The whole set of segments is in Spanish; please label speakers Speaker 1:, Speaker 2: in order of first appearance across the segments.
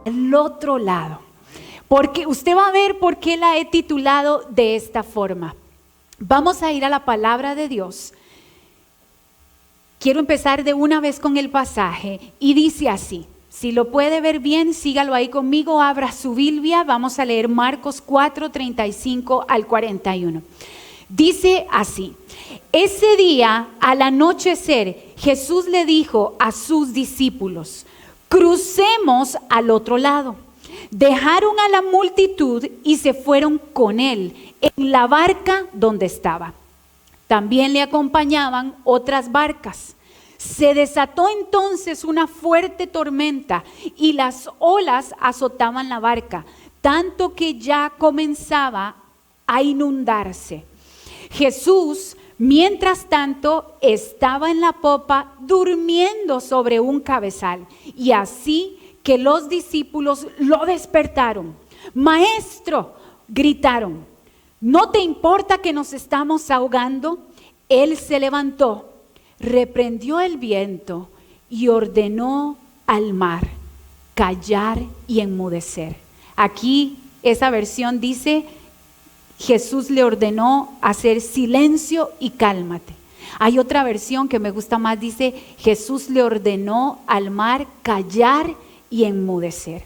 Speaker 1: El otro lado. Porque usted va a ver por qué la he titulado de esta forma. Vamos a ir a la palabra de Dios. Quiero empezar de una vez con el pasaje y dice así. Si lo puede ver bien, sígalo ahí conmigo, abra su Biblia. Vamos a leer Marcos 4, 35 al 41. Dice así: ese día, al anochecer, Jesús le dijo a sus discípulos: crucemos al otro lado. Dejaron a la multitud y se fueron con él en la barca donde estaba. También le acompañaban otras barcas. Se desató entonces una fuerte tormenta y las olas azotaban la barca, tanto que ya comenzaba a inundarse. Jesús, mientras tanto, estaba en la popa durmiendo sobre un cabezal, y así que los discípulos lo despertaron. Maestro, gritaron, ¿no te importa que nos estamos ahogando? Él se levantó, reprendió el viento y ordenó al mar callar y enmudecer. Aquí esa versión dice: Jesús le ordenó hacer silencio y cálmate. Hay otra versión que me gusta más, dice: Jesús le ordenó al mar callar y enmudecer.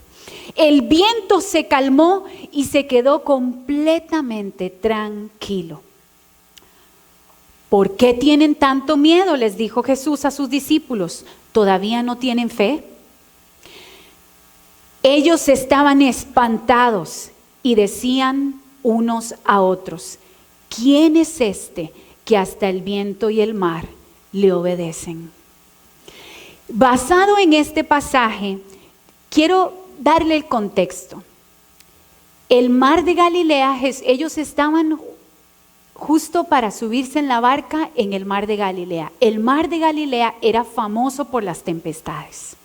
Speaker 1: El viento se calmó y se quedó completamente tranquilo. ¿Por qué tienen tanto miedo?, les dijo Jesús a sus discípulos. ¿Todavía no tienen fe? Ellos estaban espantados y decían unos a otros: ¿quién es este que hasta el viento y el mar le obedecen? Basado en este pasaje, quiero darle el contexto. El mar de Galilea, ellos estaban justo para subirse en la barca en el mar de Galilea. El mar de Galilea era famoso por las tempestades.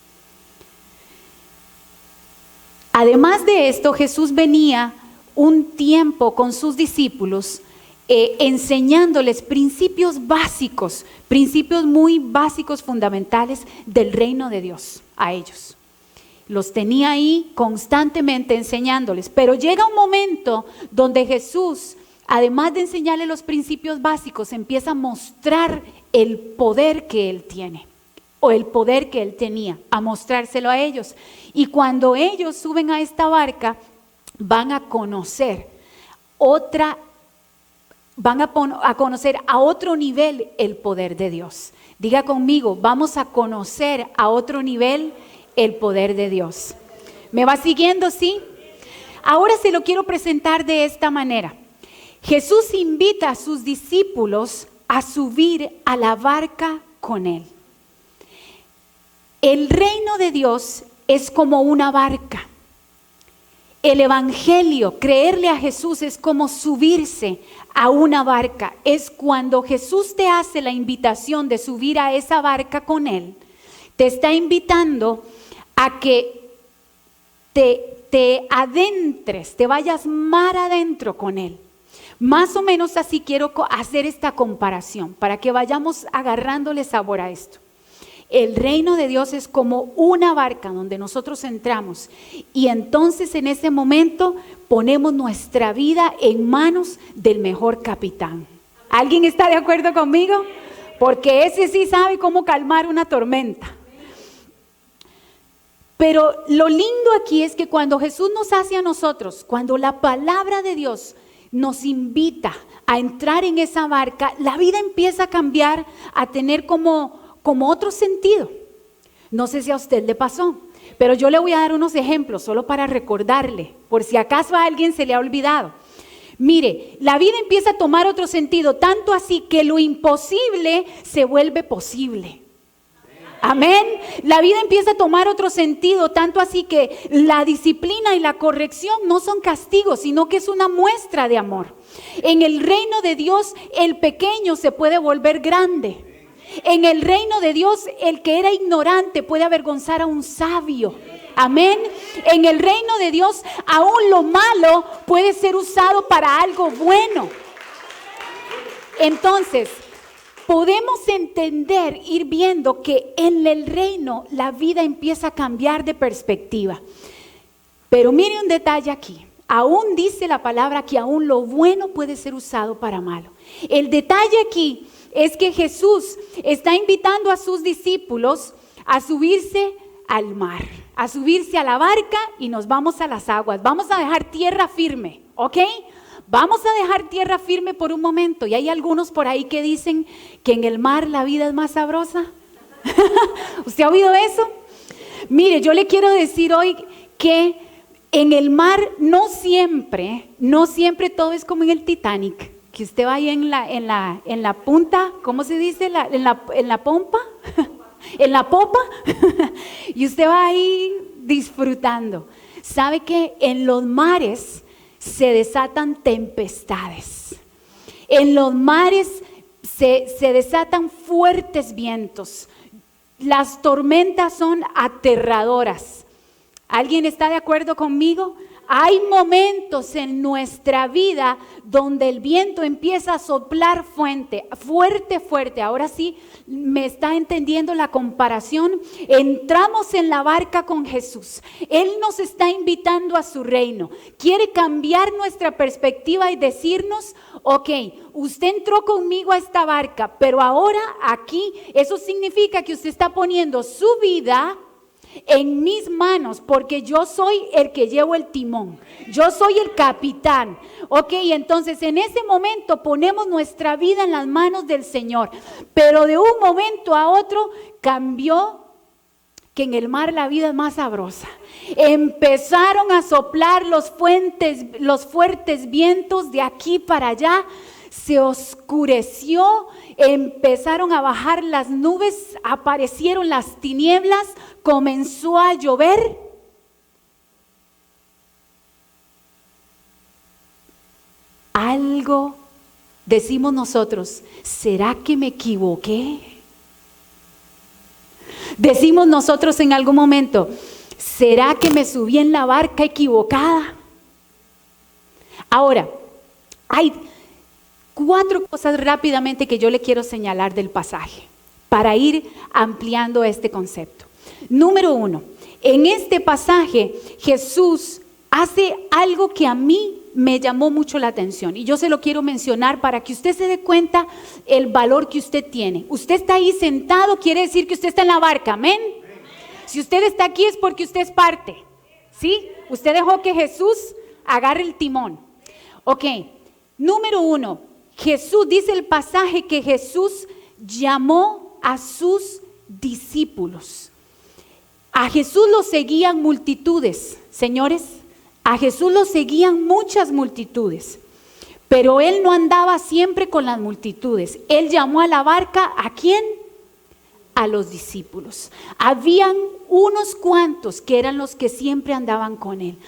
Speaker 1: Además de esto, Jesús venía un tiempo con sus discípulos enseñándoles principios básicos, principios muy básicos, fundamentales del reino de Dios a ellos. Los tenía ahí constantemente enseñándoles, pero llega un momento donde Jesús, además de enseñarles los principios básicos, empieza a mostrar el poder que Él tiene, o el poder que Él tenía, a mostrárselo a ellos. Y cuando ellos suben a esta barca, van a conocer a otro nivel el poder de Dios. Diga conmigo, vamos a conocer a otro nivel el poder de Dios. ¿Me va siguiendo? ¿Sí? Ahora se lo quiero presentar de esta manera. Jesús invita a sus discípulos a subir a la barca con Él. El reino de Dios es como una barca. El evangelio, creerle a Jesús, es como subirse a una barca. Es cuando Jesús te hace la invitación de subir a esa barca con Él. Te está invitando a que te adentres, te vayas mar adentro con Él. Más o menos así quiero hacer esta comparación para que vayamos agarrándole sabor a esto. El reino de Dios es como una barca donde nosotros entramos y entonces en ese momento ponemos nuestra vida en manos del mejor capitán. ¿Alguien está de acuerdo conmigo? Porque ese sí sabe cómo calmar una tormenta. Pero lo lindo aquí es que cuando Jesús nos hace a nosotros, cuando la palabra de Dios nos invita a entrar en esa barca, la vida empieza a cambiar, a tener como otro sentido. No sé si a usted le pasó, pero yo le voy a dar unos ejemplos solo para recordarle, por si acaso a alguien se le ha olvidado. Mire, la vida empieza a tomar otro sentido, tanto así que lo imposible se vuelve posible. Amén. La vida empieza a tomar otro sentido, tanto así que la disciplina y la corrección no son castigos, sino que es una muestra de amor. En el reino de Dios, el pequeño se puede volver grande. En el reino de Dios, el que era ignorante puede avergonzar a un sabio. Amén. En el reino de Dios, aún lo malo puede ser usado para algo bueno. Entonces, podemos entender, ir viendo que en el reino la vida empieza a cambiar de perspectiva. Pero mire un detalle aquí. Aún dice la palabra que aún lo bueno puede ser usado para malo. El detalle aquí es que Jesús está invitando a sus discípulos a subirse al mar, a subirse a la barca y nos vamos a las aguas. Vamos a dejar tierra firme, ¿ok? Vamos a dejar tierra firme por un momento. Y hay algunos por ahí que dicen que en el mar la vida es más sabrosa. ¿Usted ha oído eso? Mire, yo le quiero decir hoy que en el mar no siempre todo es como en el Titanic, que usted va ahí en la punta, ¿cómo se dice? En la pompa, en la popa, y usted va ahí disfrutando. ¿Sabe que en los mares se desatan tempestades? En los mares se desatan fuertes vientos. Las tormentas son aterradoras. ¿Alguien está de acuerdo conmigo? Hay momentos en nuestra vida donde el viento empieza a soplar fuerte. Ahora sí, me está entendiendo la comparación. Entramos en la barca con Jesús. Él nos está invitando a su reino. Quiere cambiar nuestra perspectiva y decirnos, ok, usted entró conmigo a esta barca, pero ahora aquí, eso significa que usted está poniendo su vida en mis manos, porque yo soy el que llevo el timón, yo soy el capitán. Ok, entonces en ese momento ponemos nuestra vida en las manos del Señor, pero de un momento a otro cambió, que en el mar la vida es más sabrosa. Empezaron a soplar los fuertes vientos de aquí para allá, se oscureció, empezaron a bajar las nubes, aparecieron las tinieblas, comenzó a llover. Algo decimos nosotros, ¿será que me equivoqué? Decimos nosotros en algún momento, ¿será que me subí en la barca equivocada? Ahora, hay 4 cosas rápidamente que yo le quiero señalar del pasaje para ir ampliando este concepto. Número 1, en este pasaje Jesús hace algo que a mí me llamó mucho la atención y yo se lo quiero mencionar para que usted se dé cuenta el valor que usted tiene. Usted está ahí sentado, quiere decir que usted está en la barca, amén. Si usted está aquí es porque usted es parte, ¿sí? Usted dejó que Jesús agarre el timón. Ok, número 1. Jesús, dice el pasaje que Jesús llamó a sus discípulos. A Jesús lo seguían multitudes, señores, a Jesús lo seguían muchas multitudes, pero Él no andaba siempre con las multitudes. Él llamó a la barca, ¿a quién? A los discípulos. Habían unos cuantos que eran los que siempre andaban con Él.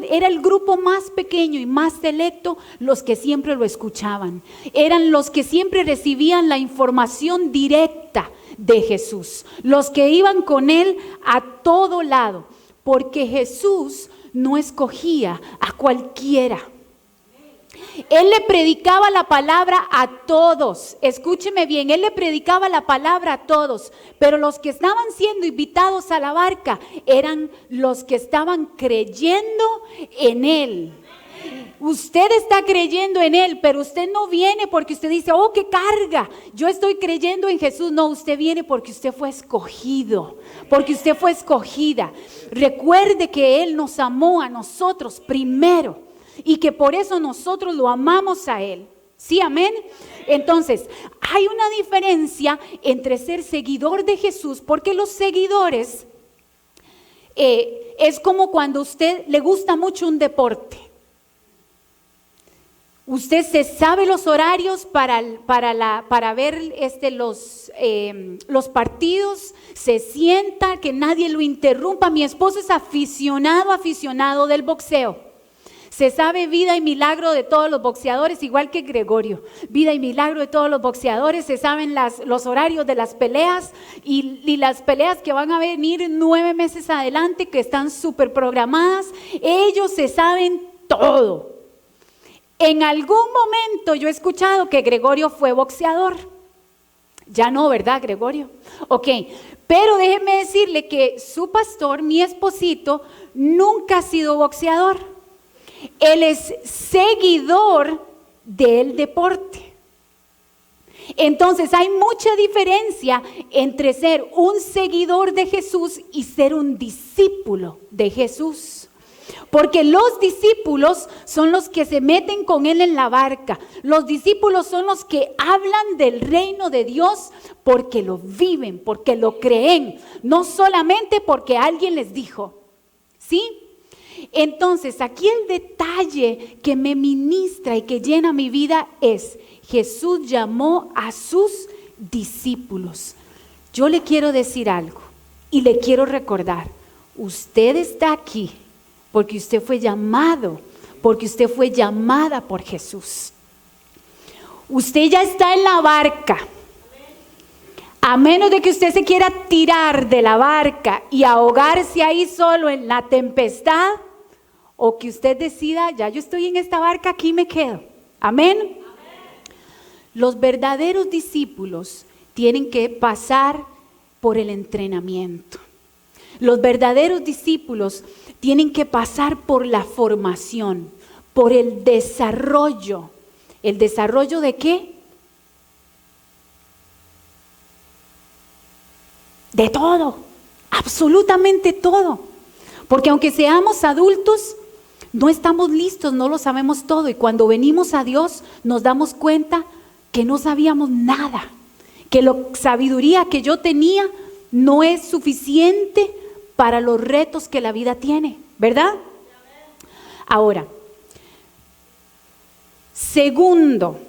Speaker 1: Era el grupo más pequeño y más selecto los que siempre lo escuchaban. Eran los que siempre recibían la información directa de Jesús. Los que iban con Él a todo lado. Porque Jesús no escogía a cualquiera. Él le predicaba la palabra a todos. Escúcheme bien, Él le predicaba la palabra a todos, pero los que estaban siendo invitados a la barca eran los que estaban creyendo en Él. Usted está creyendo en Él, pero usted no viene porque usted dice, oh, qué carga, yo estoy creyendo en Jesús. No, usted viene porque usted fue escogido, porque usted fue escogida. Recuerde que Él nos amó a nosotros primero y que por eso nosotros lo amamos a Él. ¿Sí, amén? Entonces, hay una diferencia entre ser seguidor de Jesús, porque los seguidores es como cuando a usted le gusta mucho un deporte. Usted se sabe los horarios para ver los partidos, se sienta, que nadie lo interrumpa. Mi esposo es aficionado del boxeo. Se sabe vida y milagro de todos los boxeadores, igual que Gregorio. Vida y milagro de todos los boxeadores. Se saben los horarios de las peleas y las peleas que van a venir 9 meses adelante, que están súper programadas. Ellos se saben todo. En algún momento yo he escuchado que Gregorio fue boxeador. Ya no, ¿verdad, Gregorio? Ok, pero déjeme decirle que su pastor, mi esposito, nunca ha sido boxeador. Él es seguidor del deporte. Entonces hay mucha diferencia entre ser un seguidor de Jesús y ser un discípulo de Jesús. Porque los discípulos son los que se meten con Él en la barca. Los discípulos son los que hablan del reino de Dios porque lo viven, porque lo creen, no solamente porque alguien les dijo. ¿Sí? Entonces, aquí el detalle que me ministra y que llena mi vida es: Jesús llamó a sus discípulos. Yo le quiero decir algo y le quiero recordar: usted está aquí porque usted fue llamado, porque usted fue llamada por Jesús. Usted ya está en la barca. A menos de que usted se quiera tirar de la barca y ahogarse ahí solo en la tempestad, o que usted decida: ya yo estoy en esta barca, aquí me quedo. Amén. Los verdaderos discípulos tienen que pasar por el entrenamiento. Los verdaderos discípulos tienen que pasar por la formación, por el desarrollo. ¿El desarrollo de qué? De todo, absolutamente todo. Porque aunque seamos adultos, no estamos listos, no lo sabemos todo. Y cuando venimos a Dios nos damos cuenta que no sabíamos nada, que la sabiduría que yo tenía no es suficiente para los retos que la vida tiene, ¿verdad? Ahora, segundo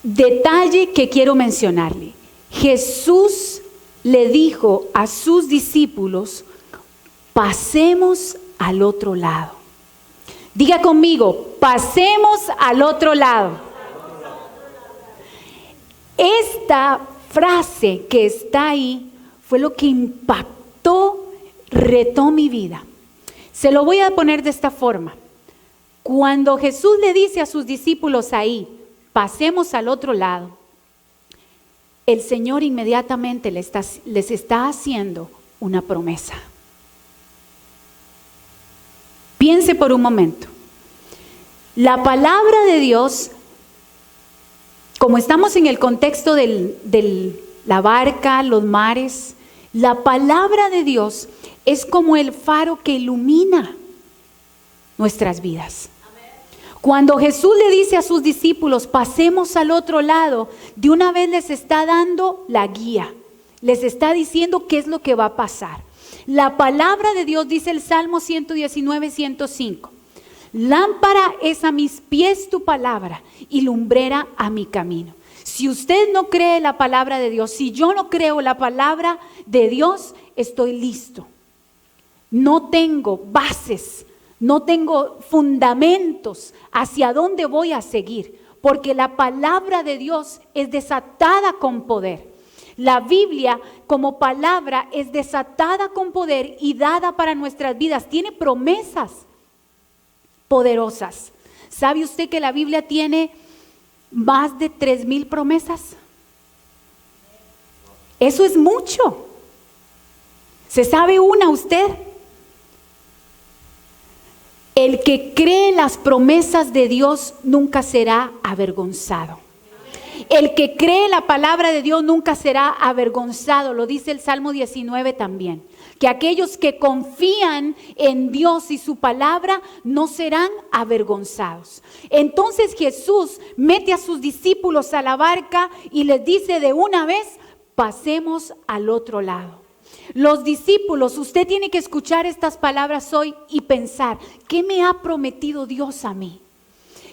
Speaker 1: detalle que quiero mencionarle: Jesús le dijo a sus discípulos: pasemos al otro lado. Diga conmigo: pasemos al otro lado. Esta frase que está ahí fue lo que impactó, retó mi vida. Se lo voy a poner de esta forma. Cuando Jesús le dice a sus discípulos ahí: pasemos al otro lado, el Señor inmediatamente les está haciendo una promesa. Piense por un momento. La palabra de Dios, como estamos en el contexto de la barca, los mares, la palabra de Dios es como el faro que ilumina nuestras vidas. Cuando Jesús le dice a sus discípulos: pasemos al otro lado, de una vez les está dando la guía, les está diciendo qué es lo que va a pasar. La palabra de Dios, dice el Salmo 119, 105: lámpara es a mis pies tu palabra y lumbrera a mi camino. Si usted no cree la palabra de Dios, si yo no creo la palabra de Dios, estoy listo. No tengo bases, no tengo fundamentos hacia dónde voy a seguir, porque la palabra de Dios es desatada con poder. La Biblia como palabra es desatada con poder y dada para nuestras vidas. Tiene promesas poderosas. ¿Sabe usted que la Biblia tiene más de 3,000 promesas? Eso es mucho. ¿Se sabe una usted? El que cree las promesas de Dios nunca será avergonzado. El que cree la palabra de Dios nunca será avergonzado. Lo dice el Salmo 19 también. Que aquellos que confían en Dios y su palabra no serán avergonzados. Entonces Jesús mete a sus discípulos a la barca y les dice de una vez: pasemos al otro lado. Los discípulos, usted tiene que escuchar estas palabras hoy y pensar: ¿qué me ha prometido Dios a mí?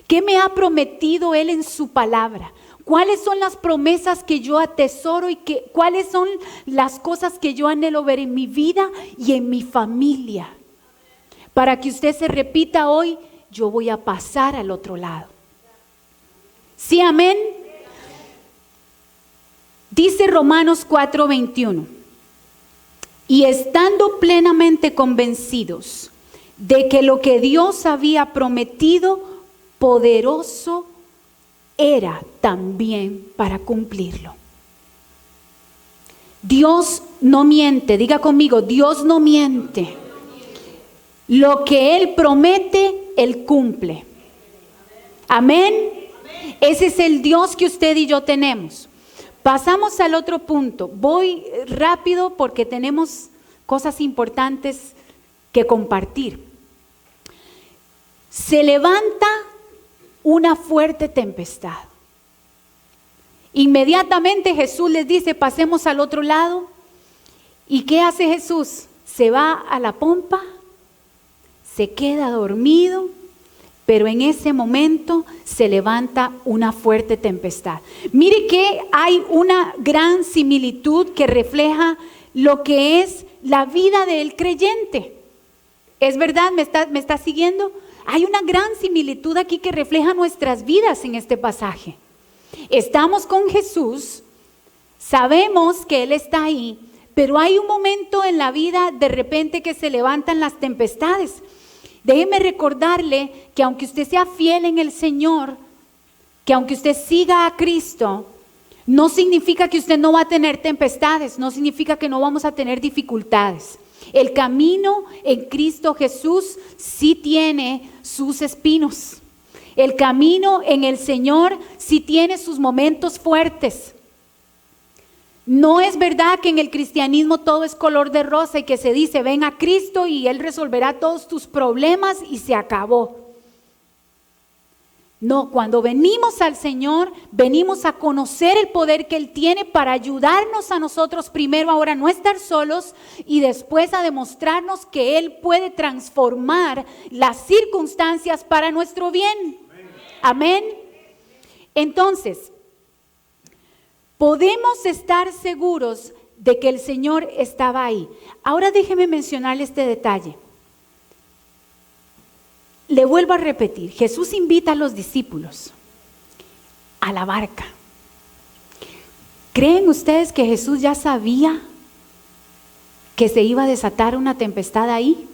Speaker 1: ¿Qué me ha prometido Él en su palabra? ¿Cuáles son las promesas que yo atesoro y cuáles son las cosas que yo anhelo ver en mi vida y en mi familia? Para que usted se repita hoy: yo voy a pasar al otro lado. ¿Sí, amén? Dice Romanos 4:21: y estando plenamente convencidos de que lo que Dios había prometido, poderoso era también para cumplirlo. Dios no miente, diga conmigo, Dios no miente. Lo que Él promete, Él cumple. Amén. Ese es el Dios que usted y yo tenemos. Pasamos al otro punto. Voy rápido porque tenemos cosas importantes que compartir. Se levanta una fuerte tempestad. Inmediatamente Jesús les dice, pasemos al otro lado. ¿Y qué hace Jesús? Se va a la pompa, se queda dormido, pero en ese momento se levanta una fuerte tempestad. Mire que hay una gran similitud que refleja lo que es la vida del creyente. ¿Es verdad? ¿Me está siguiendo? Hay una gran similitud aquí que refleja nuestras vidas en este pasaje. Estamos con Jesús, sabemos que Él está ahí, pero hay un momento en la vida de repente que se levantan las tempestades. Déjeme recordarle que aunque usted sea fiel en el Señor, que aunque usted siga a Cristo, no significa que usted no va a tener tempestades, no significa que no vamos a tener dificultades. El camino en Cristo Jesús sí tiene sus espinos. El camino en el Señor sí tiene sus momentos fuertes. No es verdad que en el cristianismo todo es color de rosa y que se dice ven a Cristo y Él resolverá todos tus problemas y se acabó. No, cuando venimos al Señor, venimos a conocer el poder que Él tiene para ayudarnos a nosotros primero ahora a no estar solos y después a demostrarnos que Él puede transformar las circunstancias para nuestro bien. Amén. Entonces, podemos estar seguros de que el Señor estaba ahí. Ahora déjeme mencionarle este detalle. Le vuelvo a repetir, Jesús invita a los discípulos a la barca. ¿Creen ustedes que Jesús ya sabía que se iba a desatar una tempestad ahí?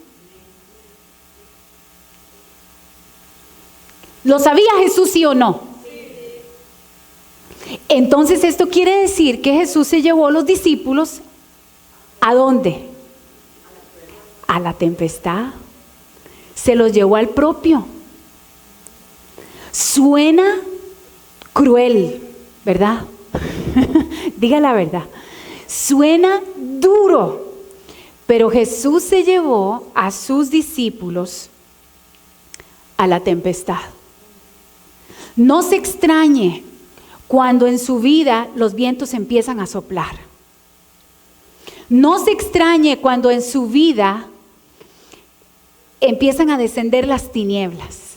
Speaker 1: ¿Lo sabía Jesús, sí o no? Entonces esto quiere decir que Jesús se llevó a los discípulos ¿a dónde? A la tempestad. Se los llevó al propio. Suena cruel, ¿verdad? Diga la verdad. Suena duro, pero Jesús se llevó a sus discípulos a la tempestad. No se extrañe cuando en su vida los vientos empiezan a soplar. No se extrañe cuando en su vida empiezan a descender las tinieblas.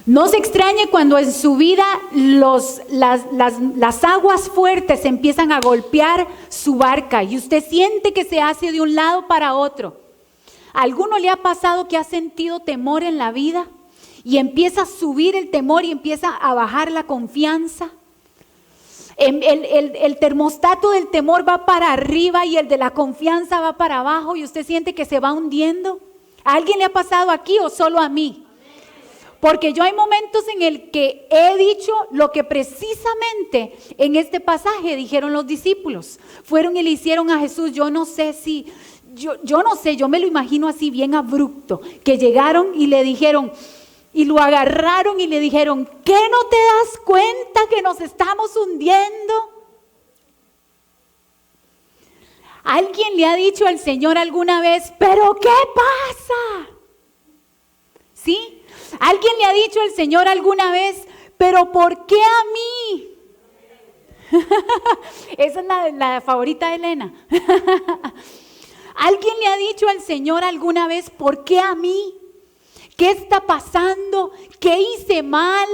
Speaker 1: No se extrañe cuando en su vida las aguas fuertes empiezan a golpear su barca y usted siente que se hace de un lado para otro. ¿A alguno le ha pasado que ha sentido temor en la vida y empieza a subir el temor y empieza a bajar la confianza? El termostato del temor va para arriba y el de la confianza va para abajo y usted siente que se va hundiendo. ¿A alguien le ha pasado aquí o solo a mí? Porque yo hay momentos en el que he dicho lo que precisamente en este pasaje dijeron los discípulos. Fueron y le hicieron a Jesús, yo no sé, yo me lo imagino así bien abrupto, que llegaron y le dijeron, y lo agarraron y le dijeron, ¿qué no te das cuenta que nos estamos hundiendo? ¿Alguien le ha dicho al Señor alguna vez, pero qué pasa? ¿Sí? ¿Alguien le ha dicho al Señor alguna vez, pero por qué a mí? Esa es la favorita de Elena. ¿Alguien le ha dicho al Señor alguna vez, por qué a mí? ¿Qué está pasando? ¿Qué hice mal?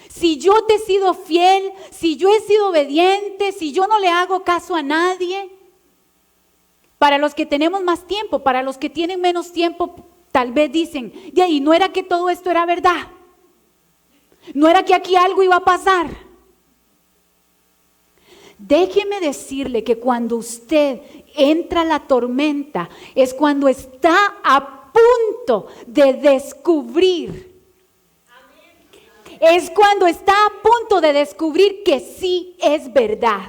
Speaker 1: Si yo te he sido fiel, si yo he sido obediente, si yo no le hago caso a nadie. Para los que tenemos más tiempo, para los que tienen menos tiempo, tal vez dicen, y ahí no era que todo esto era verdad. No era que aquí algo iba a pasar. Déjeme decirle que cuando usted entra a la tormenta, es cuando está a punto de descubrir Es cuando está a punto de descubrir que sí es verdad.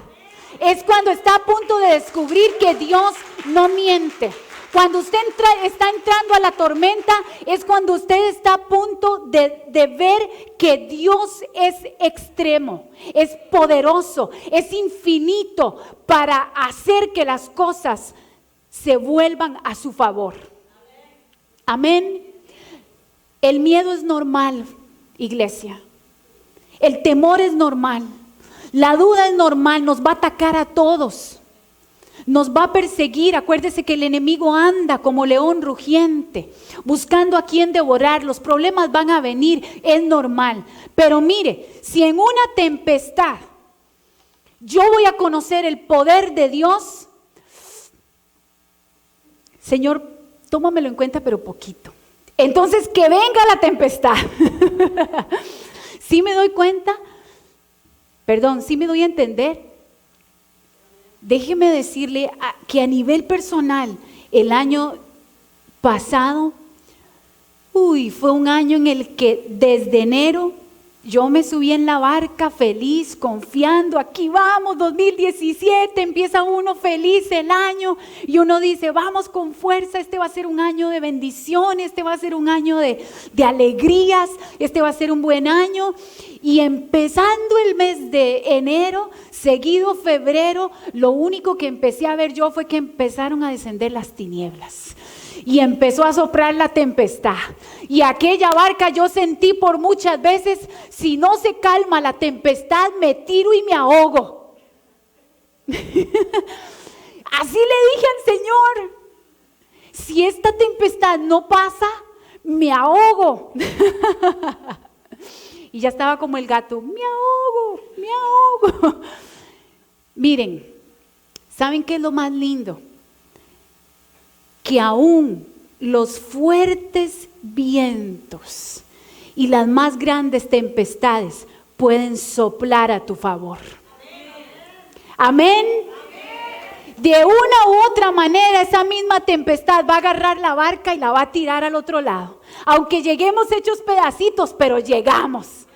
Speaker 1: Es cuando está a punto de descubrir que Dios no miente. Cuando usted está entrando a la tormenta, es cuando usted está a punto de ver que Dios es extremo, es poderoso, es infinito para hacer que las cosas se vuelvan a su favor. Amén. El miedo es normal, iglesia. El temor es normal. La duda es normal, nos va a atacar a todos. Nos va a perseguir. Acuérdese que el enemigo anda como león rugiente, buscando a quien devorar. Los problemas van a venir, es normal. Pero mire, si en una tempestad yo voy a conocer el poder de Dios, Señor, tómamelo en cuenta, pero poquito. Entonces, que venga la tempestad. ¿Sí me doy cuenta? Perdón, ¿sí me doy a entender? Déjeme decirle que a nivel personal, el año pasado, fue un año en el que desde enero yo me subí en la barca feliz, confiando, aquí vamos, 2017, empieza uno feliz el año y uno dice, vamos con fuerza, este va a ser un año de bendiciones, este va a ser un año de alegrías, este va a ser un buen año. Y empezando el mes de enero, seguido febrero, lo único que empecé a ver yo fue que empezaron a descender las tinieblas. Y empezó a soplar la tempestad. Y aquella barca yo sentí por muchas veces, si no se calma la tempestad, me tiro y me ahogo. Así le dije al Señor, si esta tempestad no pasa, me ahogo. Y ya estaba como el gato, me ahogo, me ahogo. Miren, ¿saben qué es lo más lindo? Que aún los fuertes vientos y las más grandes tempestades pueden soplar a tu favor. Amén. De una u otra manera, esa misma tempestad va a agarrar la barca y la va a tirar al otro lado. Aunque lleguemos hechos pedacitos, pero llegamos.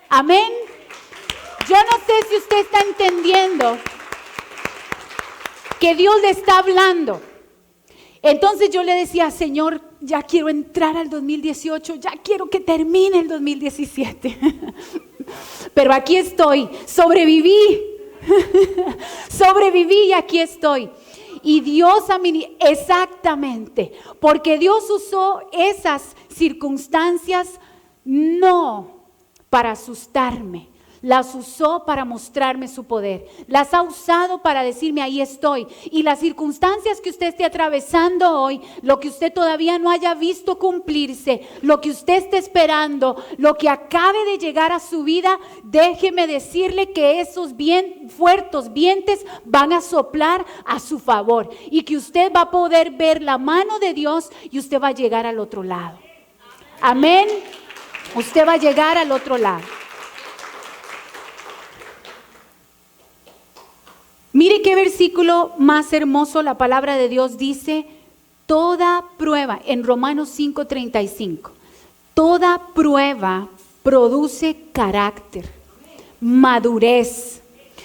Speaker 1: Amén. Yo no sé si usted está entendiendo que Dios le está hablando. Entonces yo le decía, Señor, ya quiero entrar al 2018, ya quiero que termine el 2017. Pero aquí estoy, sobreviví. Sobreviví y aquí estoy. Y Dios exactamente, porque Dios usó esas circunstancias no para asustarme, las usó para mostrarme su poder, las ha usado para decirme ahí estoy. Y las circunstancias que usted esté atravesando hoy, lo que usted todavía no haya visto cumplirse, lo que usted esté esperando, lo que acabe de llegar a su vida, déjeme decirle que esos fuertes vientos van a soplar a su favor y que usted va a poder ver la mano de Dios y usted va a llegar al otro lado. Amén. Usted va a llegar al otro lado. Mire qué versículo más hermoso. La palabra de Dios dice, toda prueba, en Romanos 5:35, toda prueba produce carácter, madurez,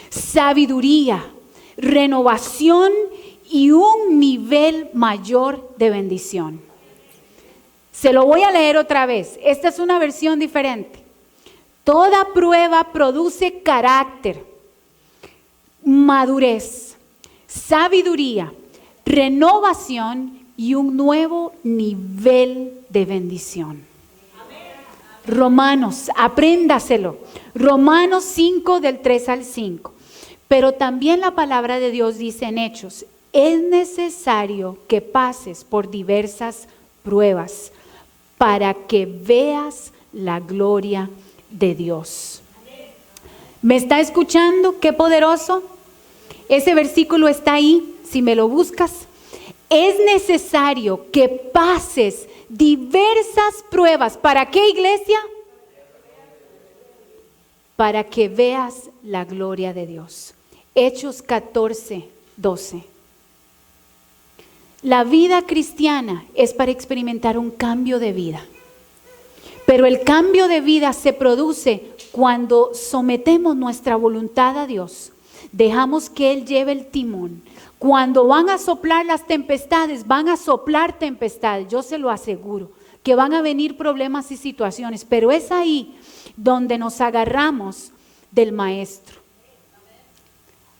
Speaker 1: sabiduría, renovación y un nivel mayor de bendición. Se lo voy a leer otra vez. Esta es una versión diferente. Toda prueba produce carácter, madurez, sabiduría, renovación y un nuevo nivel de bendición. Romanos, apréndaselo. Romanos 5 del 3 al 5. Pero también la palabra de Dios dice en Hechos, es necesario que pases por diversas pruebas para que veas la gloria de Dios. ¿Me está escuchando? Qué poderoso. Ese versículo está ahí, si me lo buscas. Es necesario que pases diversas pruebas. ¿Para qué, iglesia? Para que veas la gloria de Dios. Hechos 14:12. La vida cristiana es para experimentar un cambio de vida. Pero el cambio de vida se produce cuando sometemos nuestra voluntad a Dios. Dejamos que Él lleve el timón. Cuando van a soplar las tempestades, van a soplar tempestades, yo se lo aseguro, que van a venir problemas y situaciones, pero es ahí donde nos agarramos del Maestro.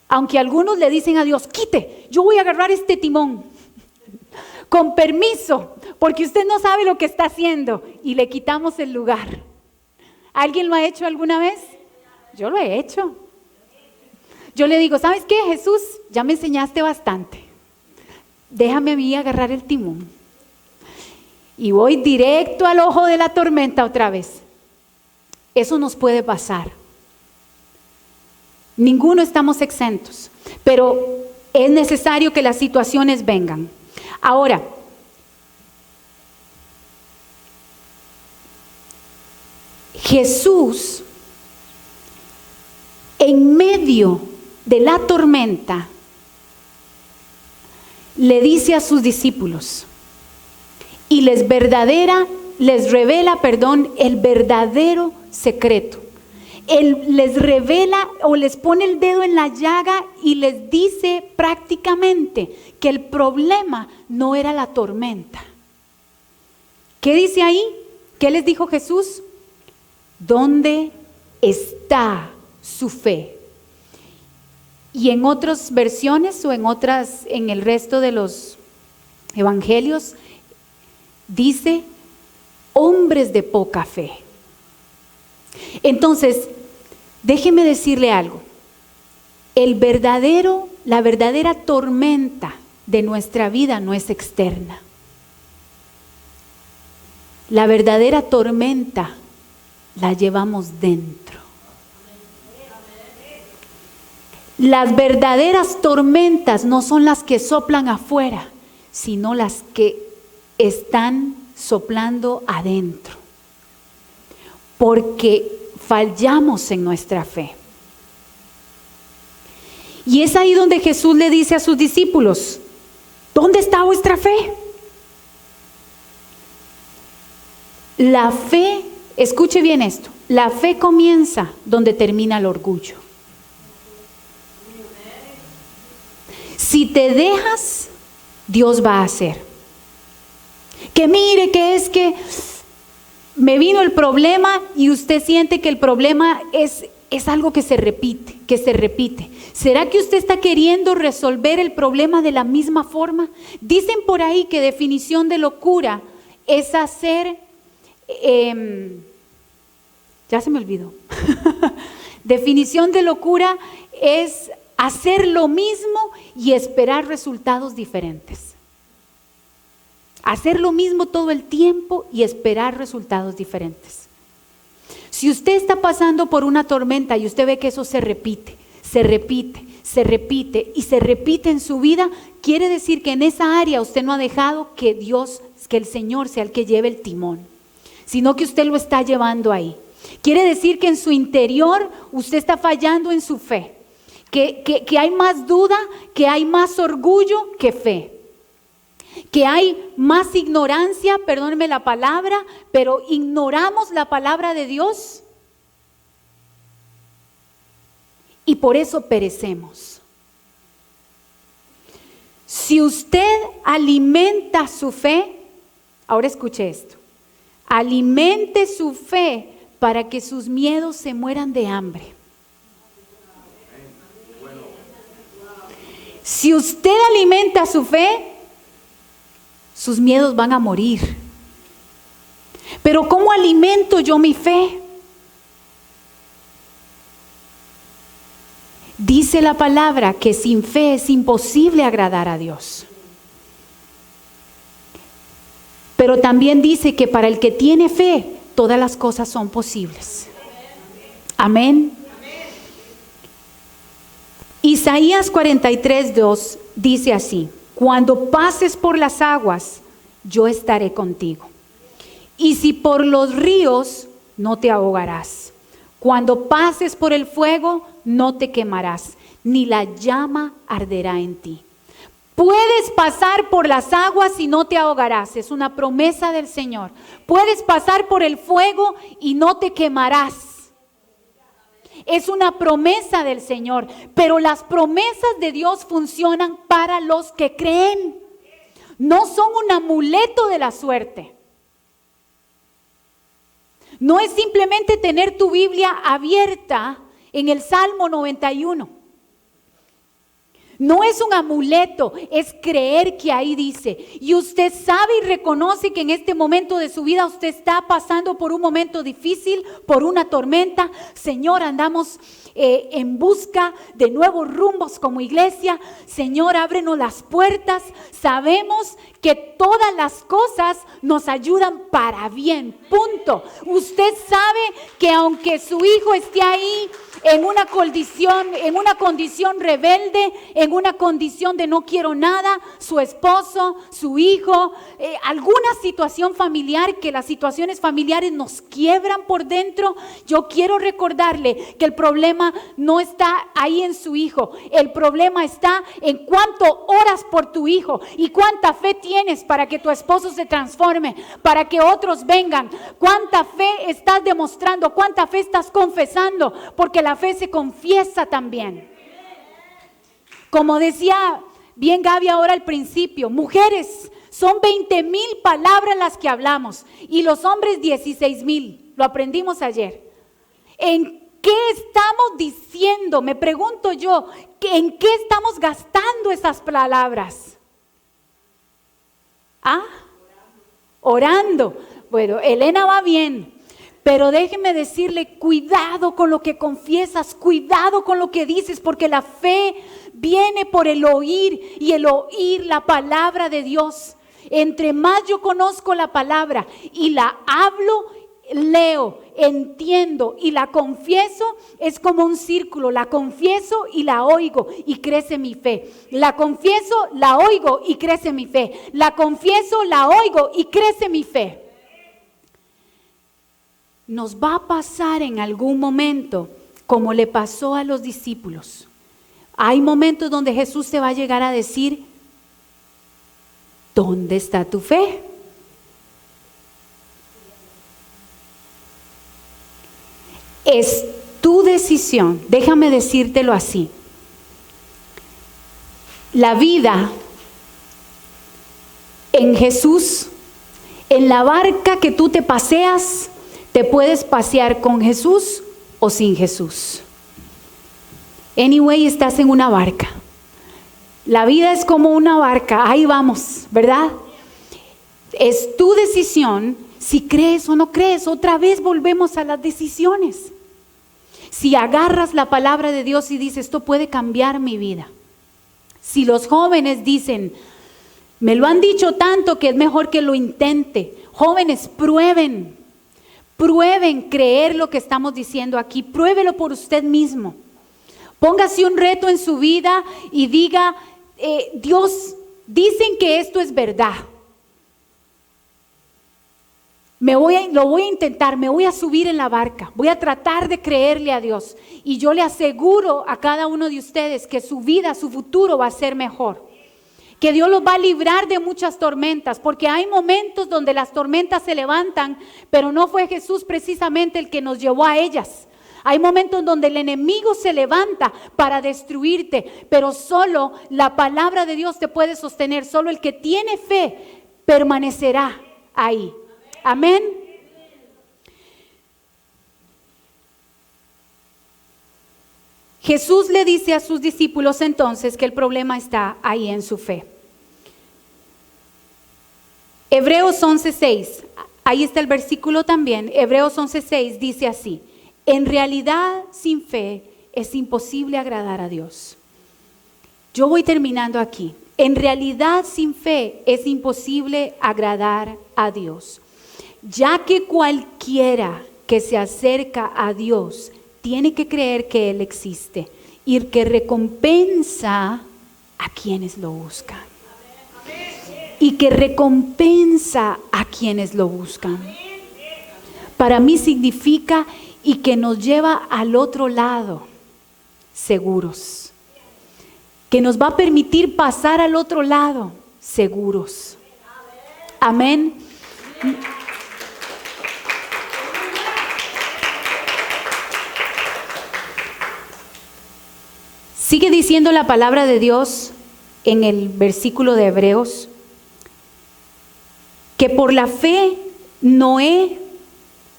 Speaker 1: Aunque algunos le dicen a Dios, quite, yo voy a agarrar este timón, con permiso, porque usted no sabe lo que está haciendo, y le quitamos el lugar. ¿Alguien lo ha hecho alguna vez? Yo lo he hecho. Yo le digo, ¿sabes qué, Jesús? Ya me enseñaste bastante. Déjame a mí agarrar el timón. Y voy directo al ojo de la tormenta otra vez. Eso nos puede pasar. Ninguno estamos exentos, pero es necesario que las situaciones vengan. Ahora, Jesús, en medio de la tormenta, le dice a sus discípulos y les revela el verdadero secreto. Él les revela o les pone el dedo en la llaga y les dice prácticamente que el problema no era la tormenta. ¿Qué dice ahí? ¿Qué les dijo Jesús? ¿Dónde está su fe? Y en otras versiones o en el resto de los evangelios, dice, hombres de poca fe. Entonces, déjeme decirle algo. La verdadera tormenta de nuestra vida no es externa. La verdadera tormenta la llevamos dentro. Las verdaderas tormentas no son las que soplan afuera, sino las que están soplando adentro. Porque fallamos en nuestra fe. Y es ahí donde Jesús le dice a sus discípulos, ¿dónde está vuestra fe? La fe, escuche bien esto, la fe comienza donde termina el orgullo. Si te dejas, Dios va a hacer. Que mire que es que me vino el problema y usted siente que el problema es algo que se repite. ¿Será que usted está queriendo resolver el problema de la misma forma? Dicen por ahí que definición de locura es hacer, ya se me olvidó. Definición de locura es hacer lo mismo y esperar resultados diferentes. Hacer lo mismo todo el tiempo y esperar resultados diferentes. Si usted está pasando por una tormenta y usted ve que eso se repite en su vida, quiere decir que en esa área usted no ha dejado que el Señor sea el que lleve el timón, sino que usted lo está llevando ahí. Quiere decir que en su interior usted está fallando en su fe, que hay más duda, que hay más orgullo que fe. Que hay más ignorancia, perdónenme la palabra, pero ignoramos la palabra de Dios y por eso perecemos. Si usted alimenta su fe, ahora escuche esto, alimente su fe para que sus miedos se mueran de hambre. Si usted alimenta su fe, sus miedos van a morir. Pero ¿cómo alimento yo mi fe? Dice la palabra que sin fe es imposible agradar a Dios. Pero también dice que para el que tiene fe, todas las cosas son posibles. Amén. Isaías 43:2 dice así: cuando pases por las aguas, yo estaré contigo. Y si por los ríos, no te ahogarás. Cuando pases por el fuego, no te quemarás, ni la llama arderá en ti. Puedes pasar por las aguas y no te ahogarás. Es una promesa del Señor. Puedes pasar por el fuego y no te quemarás. Es una promesa del Señor. Pero las promesas de Dios funcionan para los que creen. No son un amuleto de la suerte. No es simplemente tener tu Biblia abierta en el Salmo 91. No es un amuleto, es creer que ahí dice. Y usted sabe y reconoce que en este momento de su vida usted está pasando por un momento difícil, por una tormenta. Señor, andamos en busca de nuevos rumbos como iglesia. Señor, ábrenos las puertas. Sabemos que todas las cosas nos ayudan para bien, punto. Usted sabe que aunque su hijo esté ahí en una condición rebelde, en una condición de no quiero nada, su esposo, su hijo, alguna situación familiar, que las situaciones familiares nos quiebran por dentro, yo quiero recordarle que el problema no está ahí en su hijo. El problema está en cuánto oras por tu hijo y cuánta fe tienes para que tu esposo se transforme, para que otros vengan. Cuánta fe estás demostrando, cuánta fe estás confesando, porque la fe se confiesa también. Como decía bien Gaby ahora al principio, mujeres, son 20,000 palabras las que hablamos y los hombres 16,000. Lo aprendimos ayer. ¿En qué estamos diciendo? Me pregunto yo, ¿en qué estamos gastando esas palabras? ¿Ah? Orando. Bueno, Elena va bien, pero déjeme decirle, cuidado con lo que confiesas, cuidado con lo que dices, porque la fe viene por el oír y el oír la palabra de Dios. Entre más yo conozco la palabra y la hablo, leo, entiendo y la confieso, es como un círculo. La confieso y la oigo y crece mi fe. La confieso, la oigo y crece mi fe. La confieso, la oigo y crece mi fe. Nos va a pasar en algún momento como le pasó a los discípulos. Hay momentos donde Jesús te va a llegar a decir, ¿dónde está tu fe? Es tu decisión, déjame decírtelo así. La vida en Jesús, en la barca que tú te paseas, te puedes pasear con Jesús o sin Jesús. Anyway, estás en una barca. La vida es como una barca, ahí vamos, ¿verdad? Es tu decisión si crees o no crees. Otra vez volvemos a las decisiones. Si agarras la palabra de Dios y dices, esto puede cambiar mi vida. Si los jóvenes dicen, me lo han dicho tanto que es mejor que lo intente. Jóvenes, prueben creer lo que estamos diciendo aquí. Pruébelo por usted mismo. Póngase un reto en su vida y diga, Dios, dicen que esto es verdad. Lo voy a intentar, me voy a subir en la barca, voy a tratar de creerle a Dios. Y yo le aseguro a cada uno de ustedes que su vida, su futuro va a ser mejor. Que Dios los va a librar de muchas tormentas, porque hay momentos donde las tormentas se levantan, pero no fue Jesús precisamente el que nos llevó a ellas. Hay momentos donde el enemigo se levanta para destruirte, pero solo la palabra de Dios te puede sostener. Solo el que tiene fe permanecerá ahí. Amén. Jesús le dice a sus discípulos entonces que el problema está ahí en su fe. Hebreos 11:6, ahí está el versículo también. Hebreos 11:6 dice así: en realidad sin fe es imposible agradar a Dios. Yo voy terminando aquí. En realidad sin fe es imposible agradar a Dios, ya que cualquiera que se acerca a Dios tiene que creer que Él existe y que recompensa a quienes lo buscan. Y que recompensa a quienes lo buscan. Para mí significa y que nos lleva al otro lado, seguros. que nos va a permitir pasar al otro lado seguros. Amén. Sigue diciendo la palabra de Dios en el versículo de Hebreos, que por la fe Noé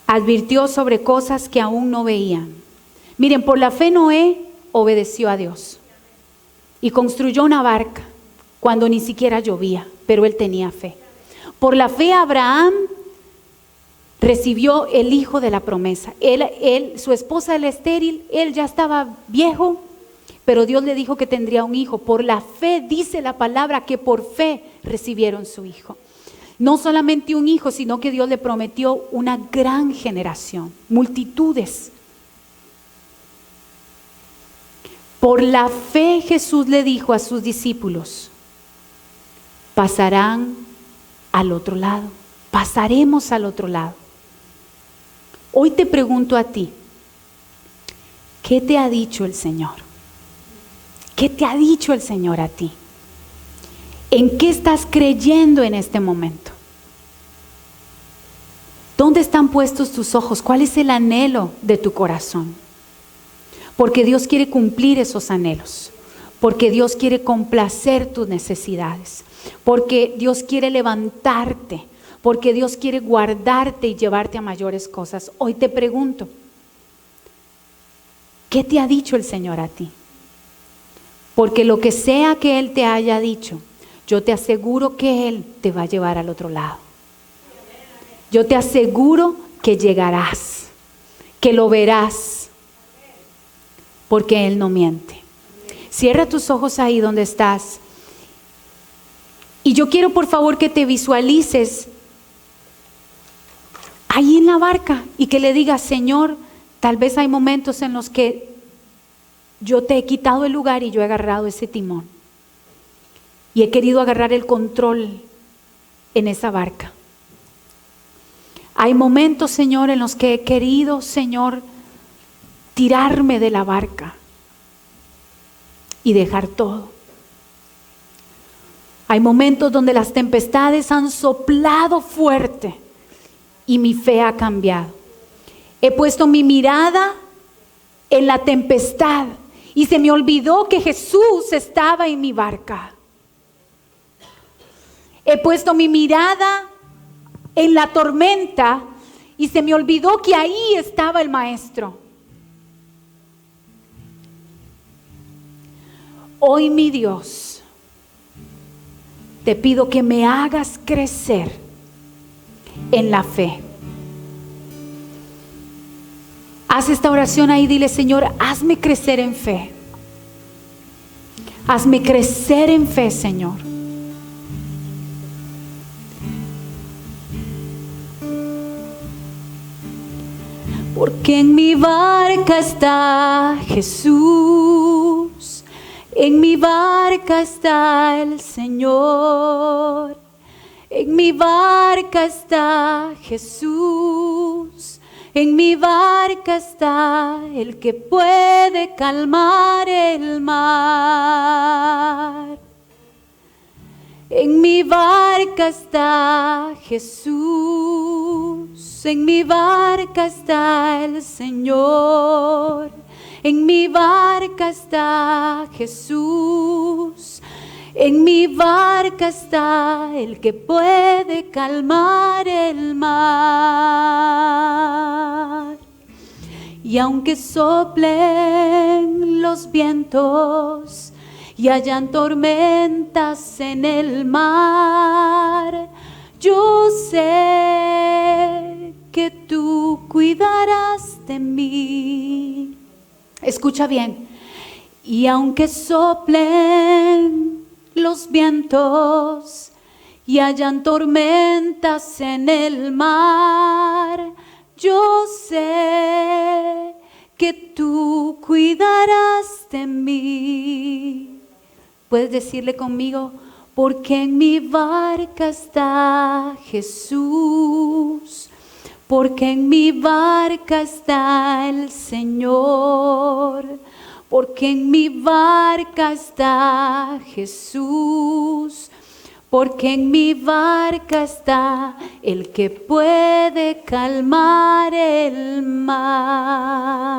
Speaker 1: advirtió sobre cosas que aún no veían. Miren, por la fe Noé obedeció a Dios y construyó una barca cuando ni siquiera llovía, pero él tenía fe. Por la fe Abraham recibió el hijo de la promesa. Su esposa era estéril, él ya estaba viejo, pero Dios le dijo que tendría un hijo. Por la fe dice la palabra que por fe recibieron su hijo. No solamente un hijo, sino que Dios le prometió una gran generación, multitudes. Por la fe Jesús le dijo a sus discípulos, pasarán al otro lado, pasaremos al otro lado. Hoy te pregunto a ti, ¿qué te ha dicho el Señor? ¿Qué te ha dicho el Señor a ti? ¿En qué estás creyendo en este momento? ¿Dónde están puestos tus ojos? ¿Cuál es el anhelo de tu corazón? Porque Dios quiere cumplir esos anhelos. Porque Dios quiere complacer tus necesidades. Porque Dios quiere levantarte. Porque Dios quiere guardarte y llevarte a mayores cosas. Hoy te pregunto, ¿qué te ha dicho el Señor a ti? Porque lo que sea que Él te haya dicho, yo te aseguro que Él te va a llevar al otro lado. Yo te aseguro que llegarás, que lo verás, porque Él no miente. Cierra tus ojos ahí donde estás. Y yo quiero por favor que te visualices ahí en la barca y que le digas, Señor, tal vez hay momentos en los que yo te he quitado el lugar y yo he agarrado ese timón. Y he querido agarrar el control en esa barca. Hay momentos, Señor, en los que he querido, Señor, tirarme de la barca y dejar todo. Hay momentos donde las tempestades han soplado fuerte y mi fe ha cambiado. He puesto mi mirada en la tempestad y se me olvidó que Jesús estaba en mi barca. He puesto mi mirada en la tormenta y se me olvidó que ahí estaba el Maestro. Hoy, mi Dios, te pido que me hagas crecer en la fe. Haz esta oración ahí, dile, Señor, hazme crecer en fe. Hazme crecer en fe, Señor. Porque en mi barca está Jesús, en mi barca está el Señor, en mi barca está Jesús, en mi barca está el que puede calmar el mar. En mi barca está Jesús, en mi barca está el Señor, en mi barca está Jesús, en mi barca está el que puede calmar el mar. Y aunque soplen los vientos y hayan tormentas en el mar, yo sé que tú cuidarás de mí. Escucha bien. Y aunque soplen los vientos y hayan tormentas en el mar, yo sé que tú cuidarás de mí. Puedes decirle conmigo, porque en mi barca está Jesús, porque en mi barca está el Señor, porque en mi barca está Jesús, porque en mi barca está el que puede calmar el mar.